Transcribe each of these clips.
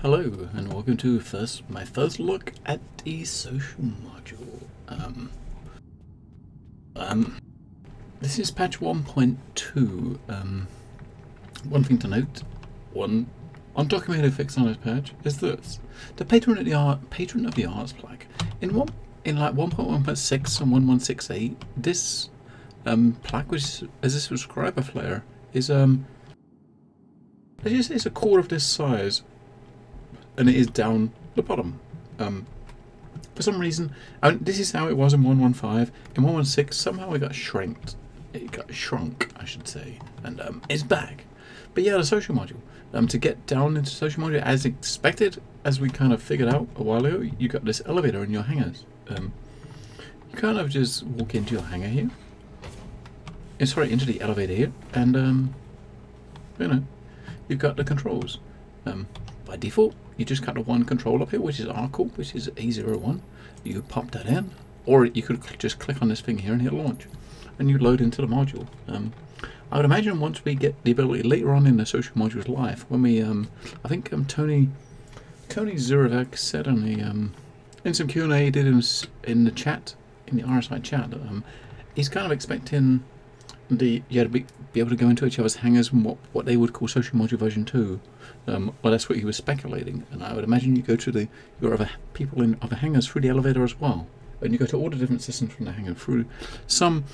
Hello and welcome to my first look at the social module. This is patch 1.2. One thing to note, one undocumented fix on this patch is this: the patron of the arts plaque in like 1.1.6 and 1.168. This plaque, which is a subscriber flare, is let's just say it's a core of this size. And it is down the bottom. For some reason, this is how it was in 1.1.5. In 1.1.6, somehow it got shrinked. It got shrunk, I should say, and it's back. But yeah, the social module. To get down into social module as expected, as we kind of figured out a while ago, you got this elevator in your hangars. You kind of just walk into your hangar here. Sorry, into the elevator here, and you know, you've got the controls. By default, you just got the one control up here, which is ArcCorp, which is A01. You pop that in, or you could just click on this thing here and hit launch, and you load into the module. I would imagine once we get the ability later on in the social modules live, when we, I think Tony Zurovec said in the in some Q&A he did in the chat, in the RSI chat, he's kind of expecting you to be able to go into each other's hangars and what they would call social module version 2. Well, that's what he was speculating, and I would imagine you go to your other people in other hangars through the elevator as well, and you go to all the different systems from the hangar through some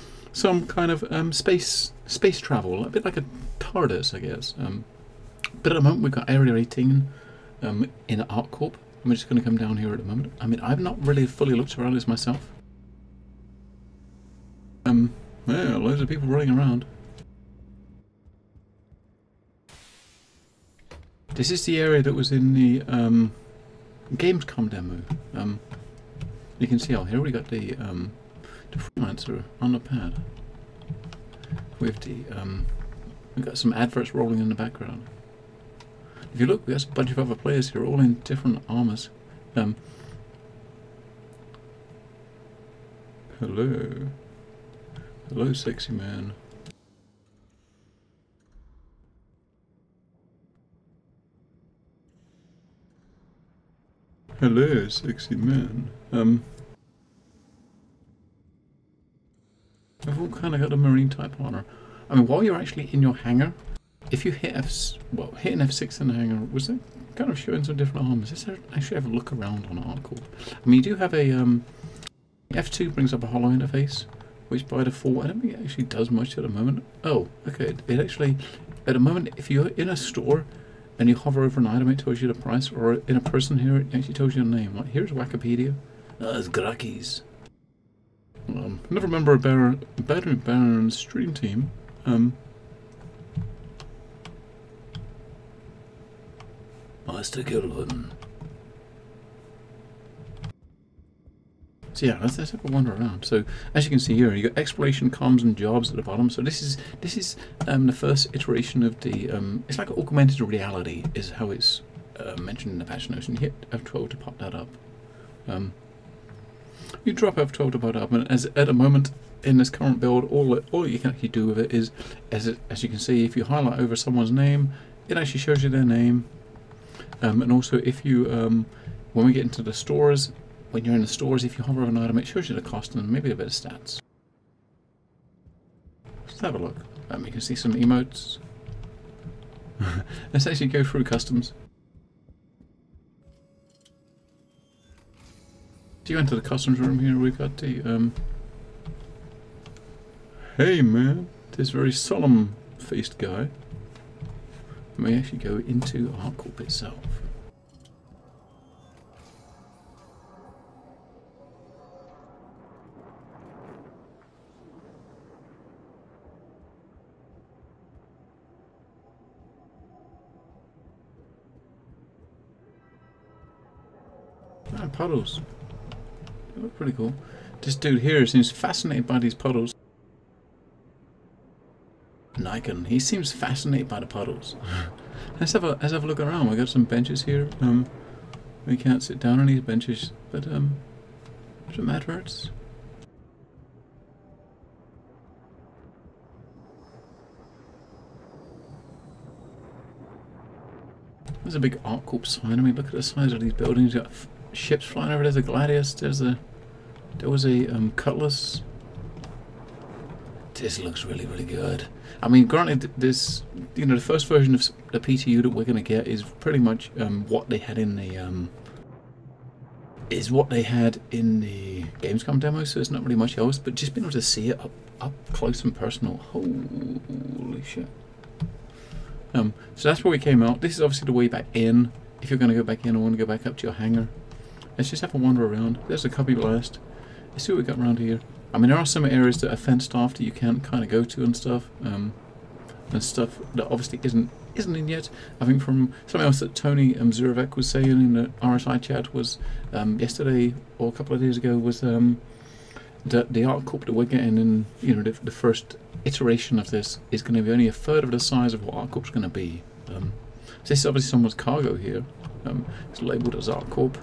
kind of space travel, a bit like a TARDIS, I guess. But at the moment we've got Area 18 in ArcCorp. I'm just going to come down here at the moment. I mean, I've not really fully looked around this myself. Yeah, loads of people running around. This is the area that was in the Gamescom demo. You can see here we got the freelancer on the pad with the we've got some adverts rolling in the background. If you look, we got a bunch of other players here, all in different armors. Hello, sexy man. Hello, sexy man. We've all kind of got a marine type armor. I mean, while you're actually in your hangar, if you hit hitting F6 in the hangar, was it kind of showing some different armors? Let's actually have a look around on ArcCorp. I mean, you do have a F2 brings up a hollow interface, which by default, I don't think it actually does much at the moment. Oh, okay, it actually, at the moment, if you're in a store and you hover over an item, it tells you the price, or in a person here, it actually tells you the name. Like, here's Wikipedia. It's Grakis. Another member of Baron's stream team. Master Gilvin. So yeah, let's have a wander around. So as you can see here, you got exploration, comms, and jobs at the bottom. So this is the first iteration of the it's like augmented reality is how it's mentioned in the patch notes. And you hit F12 to pop that up. You drop F12 to pop it up, and at the moment in this current build, all you can actually do with it is, as you can see, if you highlight over someone's name, it actually shows you their name. And also, if you when we get into the stores. When you're in the stores, if you hover over an item, it shows you the cost and maybe a bit of stats. Let's have a look. You can see some emotes. Let's actually go through customs. So you enter the customs room here, we've got the hey man, this very solemn faced guy. And we actually go into ArcCorp itself. Puddles. They look pretty cool. This dude here seems fascinated by these puddles. Nikon, he seems fascinated by the puddles. Let's have a look around. We got some benches here. We can't sit down on these benches, but doesn't matter. It's There's a big ArcCorp sign. I mean, look at the size of these buildings. You got ships flying over. There's a Gladius. There was a Cutlass. This looks really, really good. I mean, granted, this, you know, the first version of the PTU that we're going to get is pretty much what they had in the Gamescom demo. So there's not really much else, but just being able to see it up close and personal. Holy shit! So that's where we came out. This is obviously the way back in. If you're going to go back in or want to go back up to your hangar, let's just have a wander around. There's a Cubby Blast. Let's see what we got around here. I mean, there are some areas that are fenced off that you can kind of go to and stuff that obviously isn't in yet. I think from something else that Tony Zurvek was saying in the RSI chat was yesterday or a couple of days ago was that the ArcCorp that we're getting in, you know, the first iteration of this is going to be only a third of the size of what ArcCorp's going to be. So this is obviously someone's cargo here. It's labelled as ArcCorp.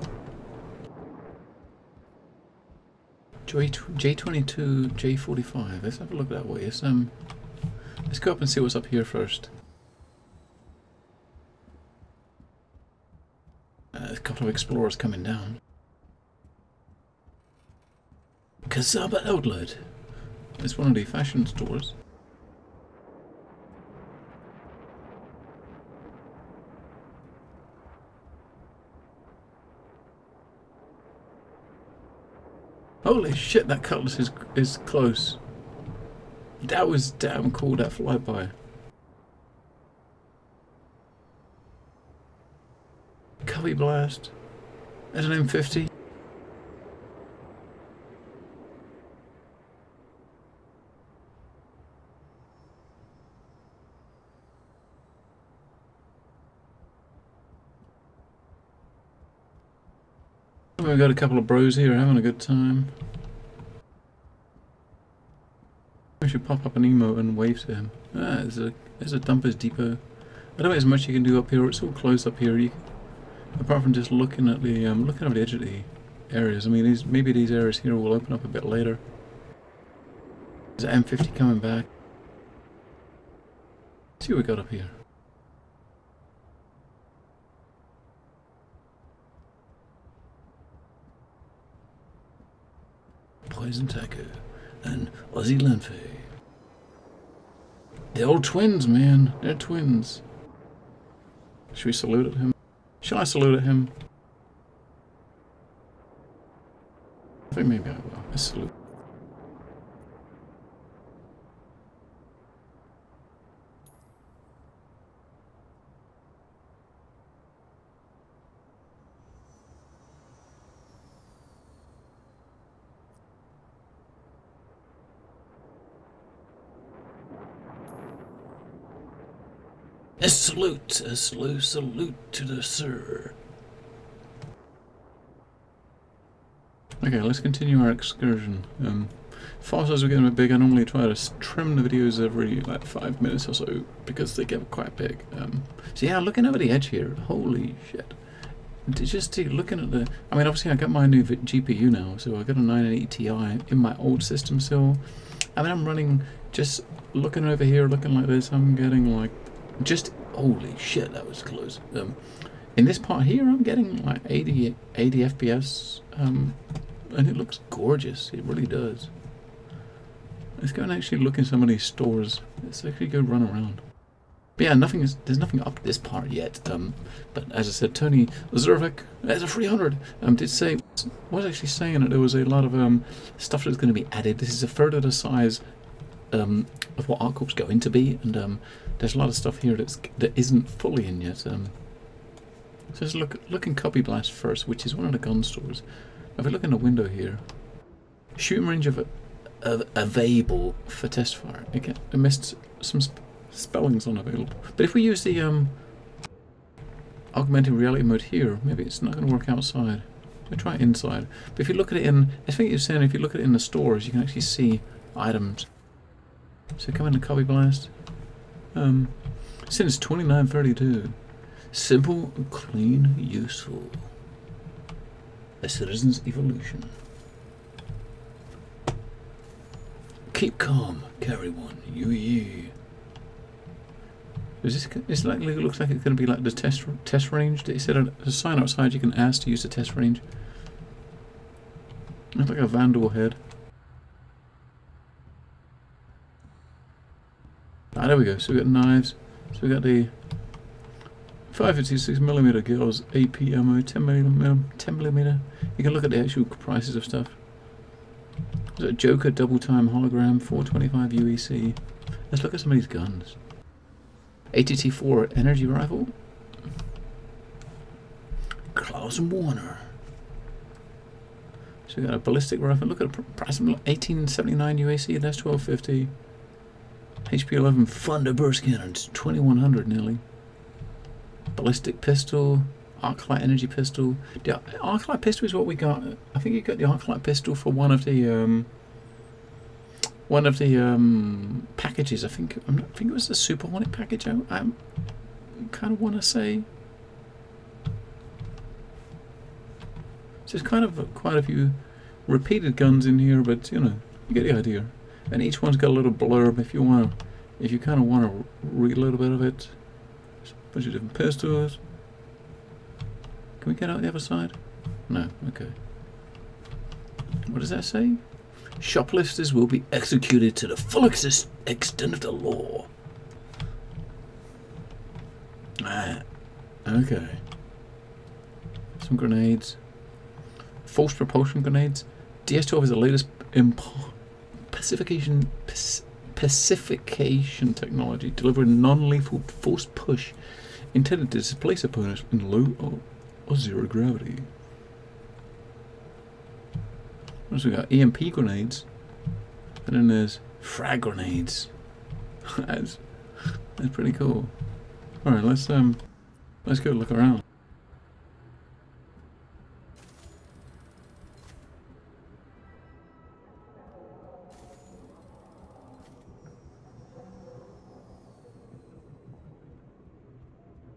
J22, J45. Let's have a look that way. Let's go up and see what's up here first. A couple of explorers coming down. Kasaba Outlet. It's one of the fashion stores. Holy shit, that Cutlass is close. That was damn cool, that flyby. Cubby Blast. There's an M50. We've got a couple of bros here having a good time. We should pop up an emote and wave to him. There's a dumpers depot. I don't know as much you can do up here. It's all closed up here. Apart from just looking at the looking over the edge of the areas. I mean, maybe these areas here will open up a bit later. There's an M50 coming back. Let's see what we got up here. Poison Taco and Aussie Lanfey. They're all twins, man. They're twins. Should we salute at him? Shall I salute at him? I think maybe I will. Let's salute. A salute to the sir. Okay, let's continue our excursion. Fast as we're getting a bit big, I normally try to trim the videos every like 5 minutes or so because they get quite big. So yeah, looking over the edge here, holy shit! Just looking at the, I mean, obviously I got my new GPU now, so I got a 980 Ti in my old system still. I mean, I'm running, just looking over here, looking like this, I'm getting like. Just holy shit, that was close. In this part here, I'm getting like 80 FPS, and it looks gorgeous. It really does. Let's go and actually look in some of these stores. Let's actually go run around. But yeah, there's nothing up this part yet. But as I said, Tony Zurvek, as a 300, did say, was actually saying that there was a lot of stuff that's going to be added. This is a third of the size of what ArcCorp's going to be, and there's a lot of stuff here that isn't fully in yet. So let's look in Cubby Blast first, which is one of the gun stores. If we look in the window here, shooting range of available for test fire. Again, I missed some spellings on available. But if we use the augmented reality mode here, maybe it's not going to work outside. So try it inside. But if you look at it in, I think you're saying if you look at it in the stores, you can actually see items. So come into Cubby Blast. Since 2932. Simple, clean, useful. A citizen's evolution. Keep calm, carry one, UE. Is this like, it looks like it's going to be like the test range? They said there's a sign outside you can ask to use the test range. Looks like a vandal head. Ah, there we go. So we got knives. So we got the 556mm girls AP ammo, 10mm. You can look at the actual prices of stuff. There's a Joker double time hologram, 425 UEC. Let's look at some of these guns. ATT-4 energy rifle. Klaus and Warner. So we got a ballistic rifle. Look at the price of 1879 UAC. That's 1250. HP-11 Thunderburst cannons, 2100 nearly. Ballistic pistol, arc-light energy pistol. The arc-light pistol is what we got. I think you got the arc-light pistol for one of the packages. I think it was the Super Hornet package. I kind of want to say. So there's kind of quite a few repeated guns in here, but you know, you get the idea. And each one's got a little blurb if you kind of want to read a little bit of it. There's a bunch of different pistols. Can we get out the other side? No. Okay. What does that say? Shoplifters will be executed to the full extent of the law. Ah, okay. Some grenades. Force propulsion grenades. DS-12 is the latest pacification technology, delivering non-lethal force push intended to displace opponents in low or zero gravity. What else we got? EMP grenades, and then there's frag grenades. that's pretty cool. All right, let's go look around.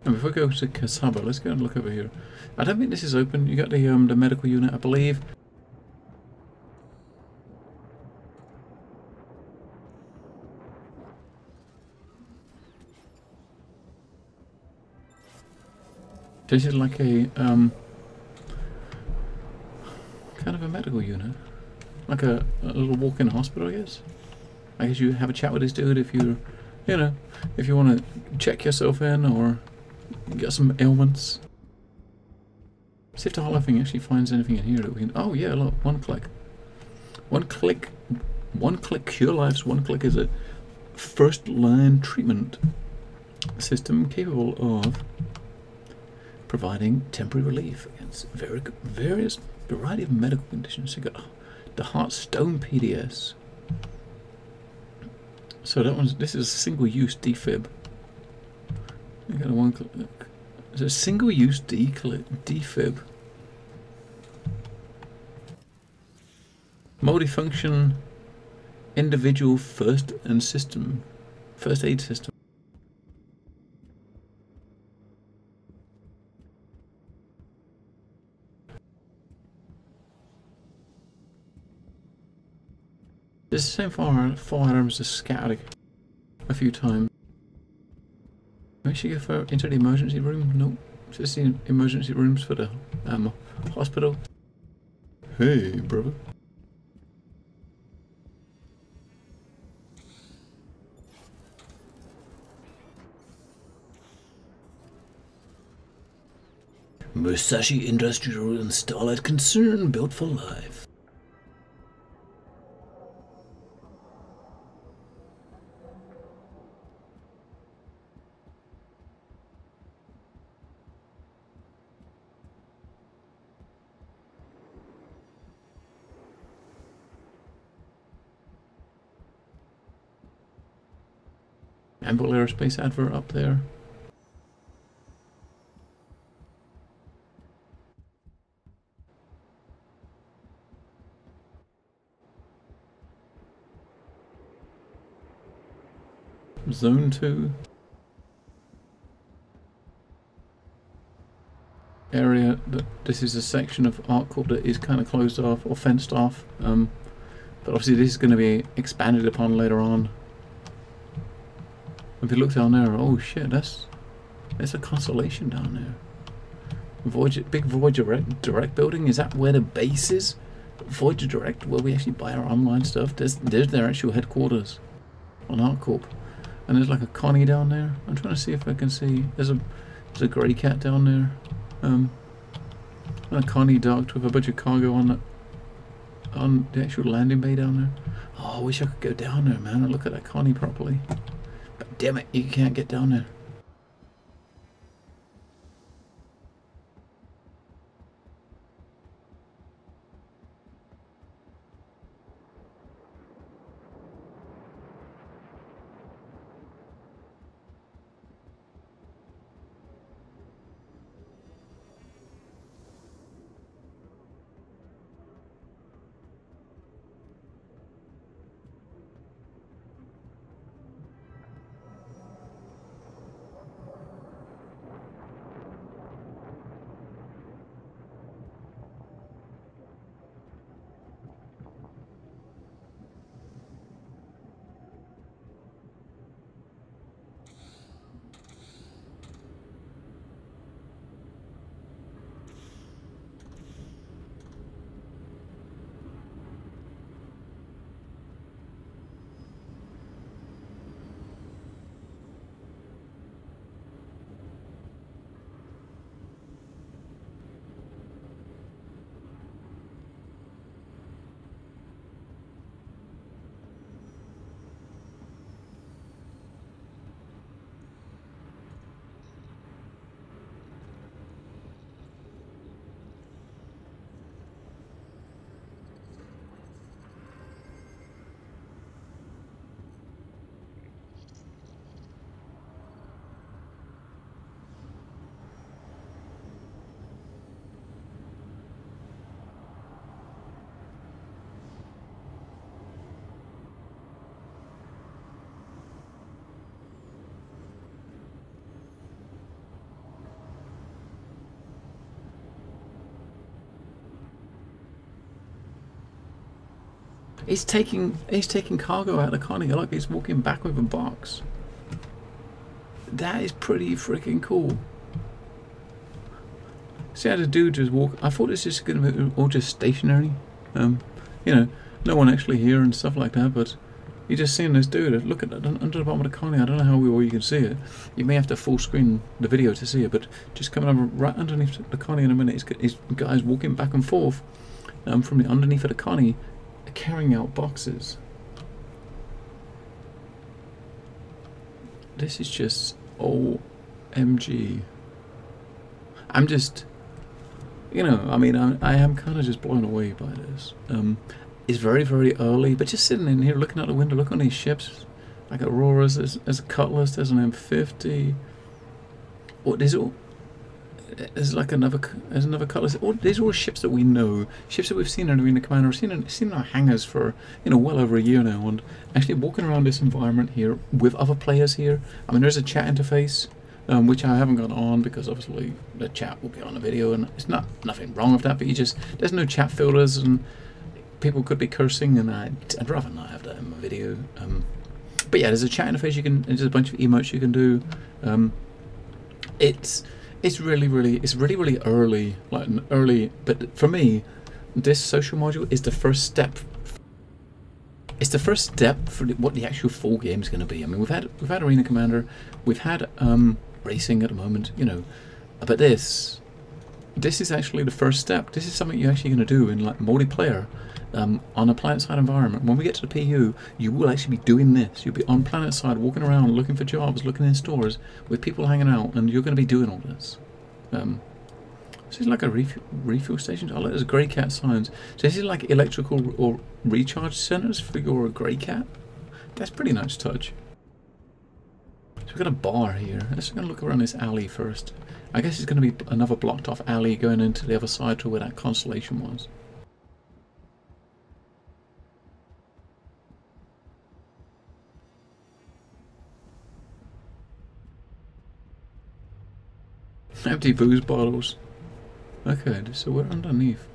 And before we go to Kasaba, let's go and look over here. I don't think this is open. You got the medical unit, I believe. This is like a kind of a medical unit, like a little walk-in hospital, I guess. I guess you have a chat with this dude if you want to check yourself in or get some ailments. See if the Hollow thing actually finds anything in here that we can. Oh yeah, look, one click cure lives. One click is a first line treatment system capable of providing temporary relief against various variety of medical conditions. So you got the Heartstone PDS. So this is a single-use defib. You got a one click. It's a single-use defib. Multifunction individual first aid system. It's the same firearms as scattered a few times. Maybe she go for into the emergency room? Nope. It's just the emergency rooms for the hospital. Hey, brother. Musashi Industrial and Starlight Concern, built for life. Amble Aerospace advert up there. Zone 2. Area that this is a section of ArcCorp that is kind of closed off or fenced off. But obviously this is going to be expanded upon later on. If you look down there, oh shit, there's a constellation down there. Voyager, big Voyager Direct building. Is that where the base is? Voyager Direct, where we actually buy our online stuff. There's their actual headquarters on ArcCorp. And there's like a Connie down there. I'm trying to see if I can see. There's a grey cat down there. And a Connie docked with a bunch of cargo on the actual landing bay down there. Oh, I wish I could go down there, man, and look at that Connie properly. But damn it, you can't get down there. He's taking cargo out of the Connie. Look, he's walking back with a box. That is pretty freaking cool. See how the dude just walk. I thought it's just gonna be all just stationary. You know, no one actually here and stuff like that. But you just seeing this dude. Look at that under the bottom of the Connie. I don't know how well you can see it. You may have to full screen the video to see it. But just coming up right underneath the Connie in a minute, he's guys walking back and forth from the underneath of the Connie, carrying out boxes. This is just OMG. I'm just, you know, I mean, I am kind of just blown away by this. It's very, very early, but just sitting in here looking out the window, look on these ships, like Auroras, there's a Cutlass, there's an M50. Oh, there's like another Cutlass. These are all ships that we know, ships that we've seen in Arena Commander, seen in our hangars for, you know, well over a year now, and actually walking around this environment here with other players here. I mean, there's a chat interface, which I haven't got on because obviously the chat will be on the video, and it's nothing wrong with that, but there's no chat filters, and people could be cursing, and I'd rather not have that in my video. But yeah, there's a chat interface. There's a bunch of emotes you can do. It's really early, like early. But for me, this social module is the first step. It's the first step for what the actual full game is going to be. I mean, we've had Arena Commander, we've had racing at the moment, you know, but this is actually the first step. This is something you're actually going to do in like multiplayer. On a planet-side environment. When we get to the PU, you will actually be doing this. You'll be on planet-side, walking around, looking for jobs, looking in stores, with people hanging out, and you're going to be doing all this. This is like a refuel station. Oh, look, there's grey cat signs. So this is like electrical or recharge centers for your grey cat. That's a pretty nice touch. So we've got a bar here. Let's go look around this alley first. I guess it's going to be another blocked-off alley going into the other side to where that constellation was. Empty booze bottles. Okay, so we're underneath.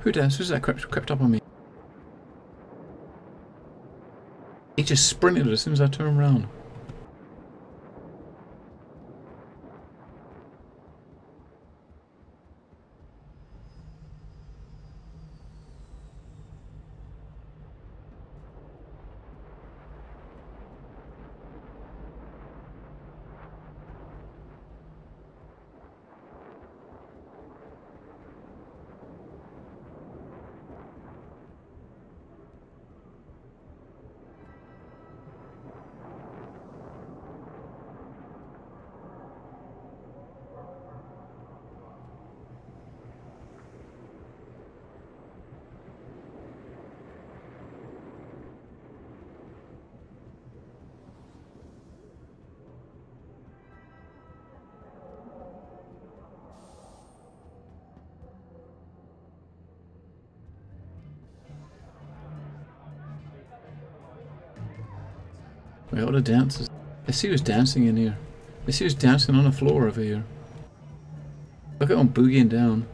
Who does? Who's that crept up on me? He just sprinted as soon as I turned around. Wait, all the dancers. Let's see who's dancing in here. Let's see who's dancing on the floor over here. Look at them boogieing down.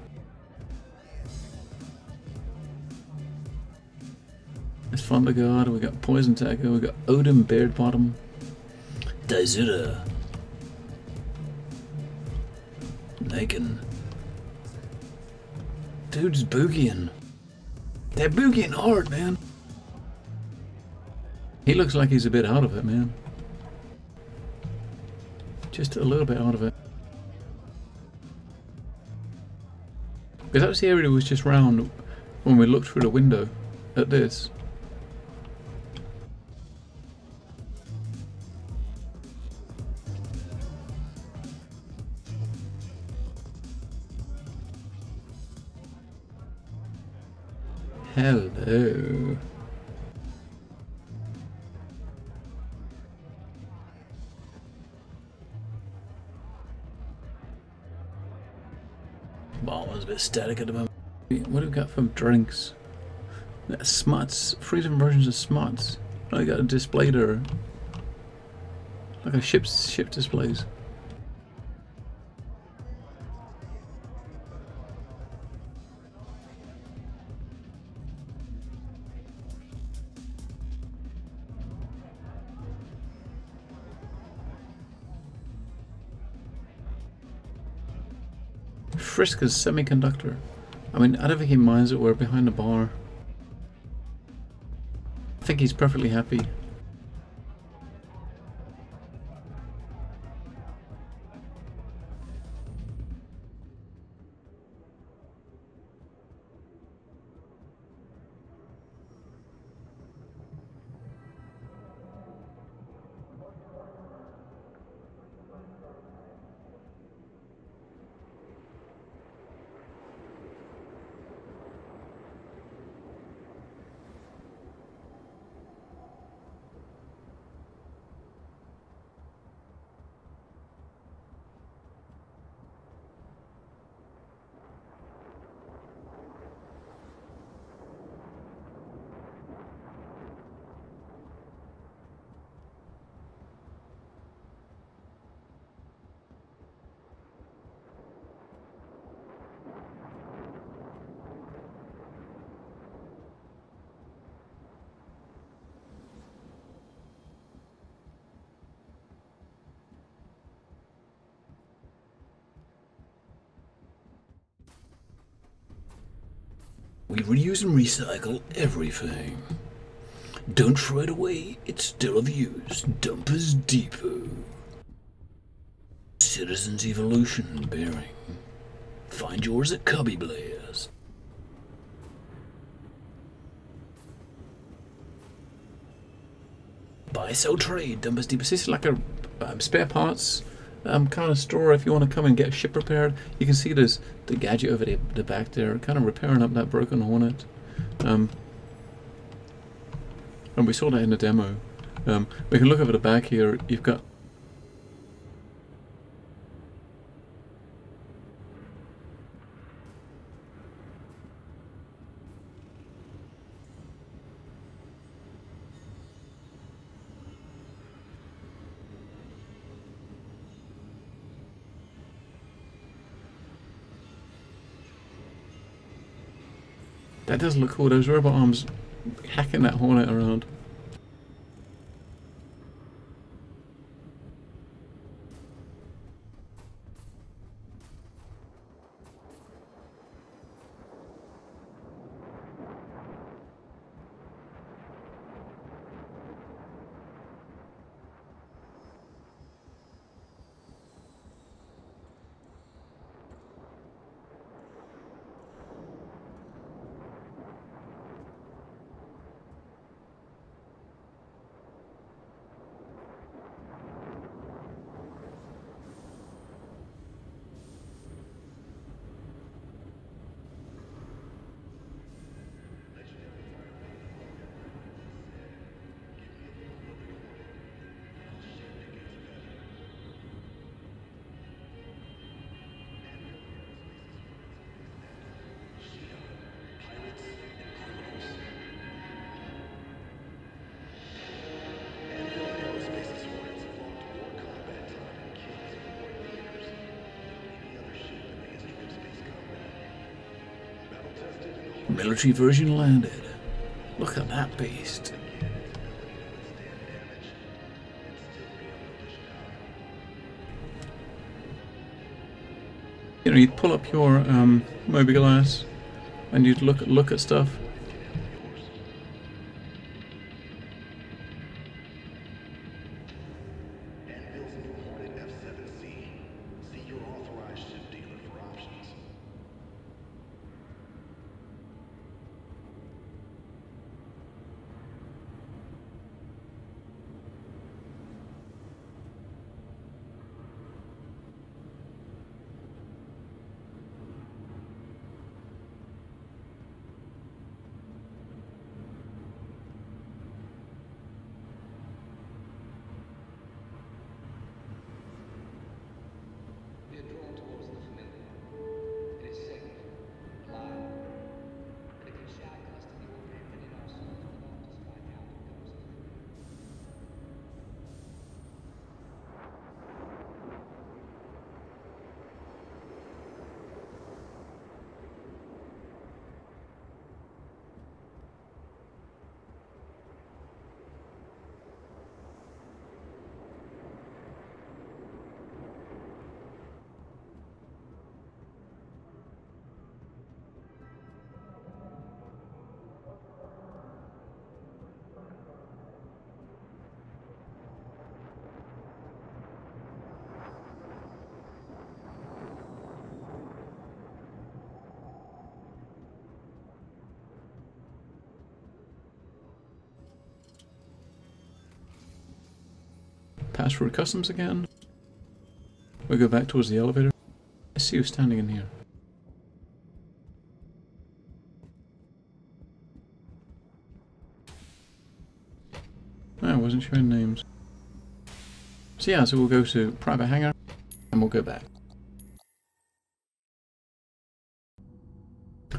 It's Fun to God. We got Poison Taco. We got Odin Beard Bottom. Daisuda. Naken. Dude's boogieing. They're boogieing hard, man. He looks like he's a bit out of it, man. Just a little bit out of it. Because that was the area that was just round when we looked through the window at this. Hello. Bar was a bit static at the moment. What do we got from drinks? Smuts. 3 different versions of Smuts. I got a display there. Like a ship displays. Friska's Semiconductor. I mean, I don't think he minds that we're behind the bar. I think he's perfectly happy. We reuse and recycle everything. Don't throw it away, it's still of use. Dumpers Depot. Citizens Evolution bearing. Find yours at Cubby Blast. Buy, sell, trade. Dumpers Depot. This is like a spare parts kind of store. If you want to come and get a ship repaired, you can see there's the gadget over the back there, kind of repairing up that broken Hornet. And we saw that in the demo. We can look over the back here. You've got That does look cool. Those robot arms hacking that Hornet around. Military version landed. Look at that beast. You know, you'd pull up your mobiGlass and you'd look at stuff. Pass through customs again. We'll go back towards the elevator. I see you standing in here. I wasn't showing names. So yeah, so we'll go to private hangar and we'll go back.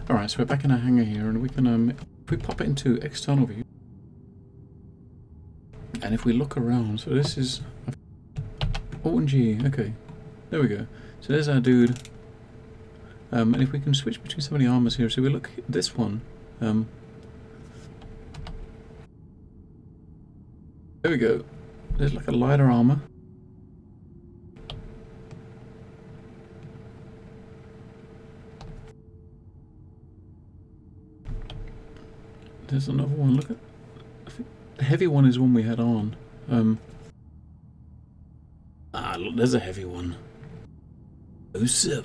Alright, so we're back in our hangar here and we can if we pop it into external view. And if we look around, so this is Alt and G, okay, there we go. So there's our dude. And if we can switch between some of the armors here, so we look at this one. There we go. There's like a lighter armor. There's another one. Look at. The heavy one is one we had on. Look, there's a heavy one. 07.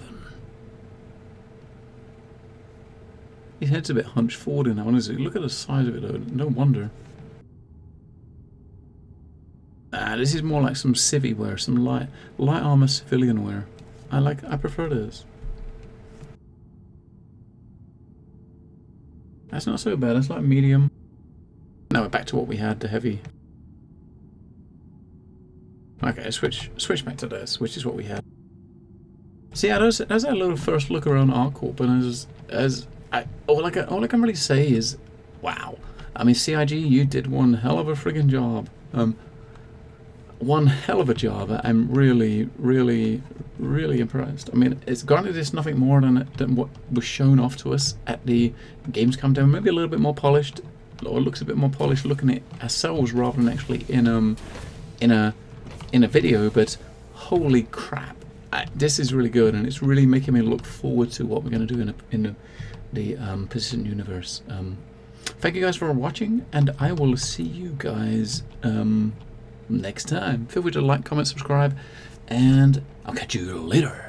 His head's a bit hunched forward in that one, isn't it? Look at the size of it though, no wonder. This is more like some civvy wear, some light armor civilian wear. I prefer this. That's not so bad, that's like medium. Now we're back to what we had, the heavy. Okay, switch back to this, which is what we had. See, that was our little first look around ArcCorp, and all I can really say is, wow. I mean, CIG, you did one hell of a friggin' job. one hell of a job. I'm really, really, really impressed. I mean, it's granted it's nothing more than what was shown off to us at the Gamescom demo. Maybe a little bit more polished, or looks a bit more polished looking at ourselves rather than actually in a video. But holy crap, this is really good, and it's really making me look forward to what we're going to do in the persistent universe. Thank you guys for watching, and I will see you guys next time. Feel free to like, comment, subscribe, and I'll catch you later.